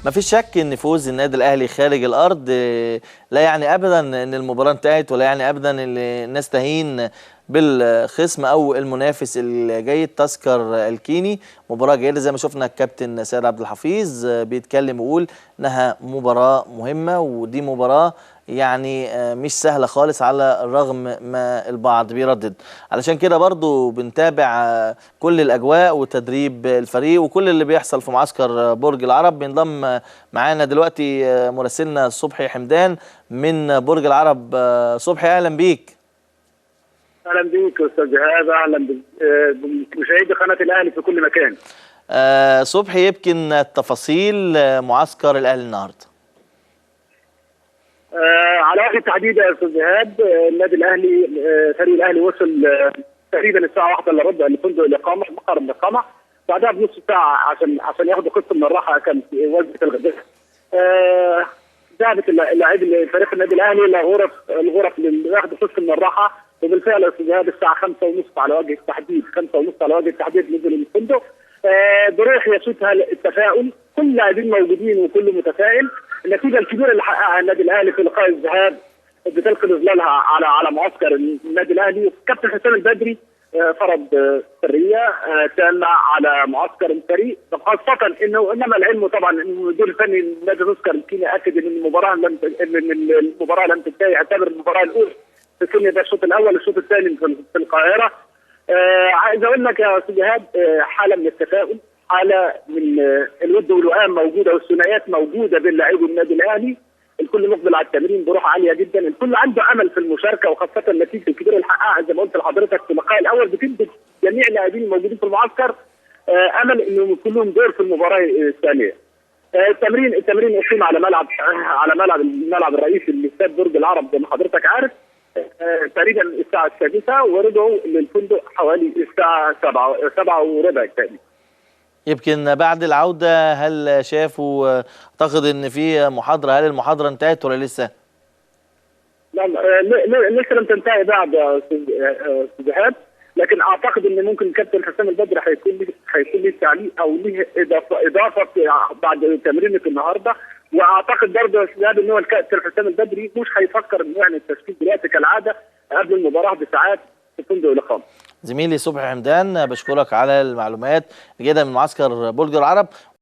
ما فيش شك ان فوز النادي الاهلي خارج الارض لا يعني ابدا ان المباراه انتهت، ولا يعني ابدا ان الناس تهين بالخصم او المنافس الجيد. تذكر الكيني مباراه جيده زي ما شفنا الكابتن سيد عبد الحفيظ بيتكلم ويقول انها مباراه مهمه، ودي مباراه يعني مش سهله خالص على الرغم ما البعض بيردد. علشان كده برضو بنتابع كل الاجواء وتدريب الفريق وكل اللي بيحصل في معسكر برج العرب. بينضم معانا دلوقتي مراسلنا صبحي حمدان من برج العرب. صبحي اهلا بيك. اهلا بيك استاذ جهاد، اهلا بمشاهدي قناه الاهلي في كل مكان. صبحي، يمكن تفاصيل معسكر الاهلي النهارده. على وجه التحديد يا استاذ جهاد، النادي الاهلي فريق الاهلي وصل تقريبا الساعه 1 الا ربع لفندق الاقامه، مقر الاقامه. بعدها بنص ساعه عشان ياخدوا قسط من الراحه كان في وجبه الغداء. ذهبت اللاعبين فريق النادي الاهلي الى الغرف لياخدوا قسط من الراحه، وبالفعل يا استاذ جهاد الساعه 5:30 على وجه التحديد، 5:30 على وجه التحديد نزلوا من الفندق بروح يسودها التفاؤل. كل اللاعبين موجودين وكل متفائل. النتيجه الكبيره اللي حققها النادي الاهلي في لقاء الذهاب بتلقي ظلالها على معسكر النادي الاهلي. كابتن حسام البدري فرض سريه تامه على معسكر الفريق، خاصه انما العلم طبعا ان المدير الفني نادي تذكر الكيني اكد ان المباراه لم تنتهي، اعتبر المباراه الاولى في الكيني ده الشوط الاول، الشوط الثاني في القاهره. عايز اقول لك يا استاذ جهاد حاله من التفاؤل، حاله من الود والوئام موجوده، والثنائيات موجوده بين لاعبي النادي الاهلي. الكل مقبل على التمرين بروح عاليه جدا، الكل عنده امل في المشاركه، وخاصه النتيجه الكبيره اللي حققها زي ما قلت لحضرتك في اللقاء الاول بتدي جميع اللاعبين الموجودين في المعسكر امل انهم كلهم دور في المباراه الثانيه. التمرين اقيم على الملعب الرئيسي لاستاد برج العرب زي ما حضرتك عارف. تقريبا الساعه السادسه، ورجعوا للفندق حوالي الساعه 7:15 تقريبا. يمكن بعد العودة هل شافوا، اعتقد ان في محاضرة، هل المحاضرة انتهت ولا لسه؟ لا لسه لم تنتهي بعد يا استاذ جهاد، لكن اعتقد ان ممكن الكابتن حسام البدري هيكون له تعليق او له اضافه بعد تمرينه النهارده. واعتقد برضه يا استاذ جهاد ان هو الكابتن حسام البدري مش هيفكر انه يعمل التشكيل دلوقتي كالعاده قبل المباراه بساعات في فندق الاقامه. زميلي صبحي حمدان بشكرك على المعلومات الجيدة من معسكر برج العرب.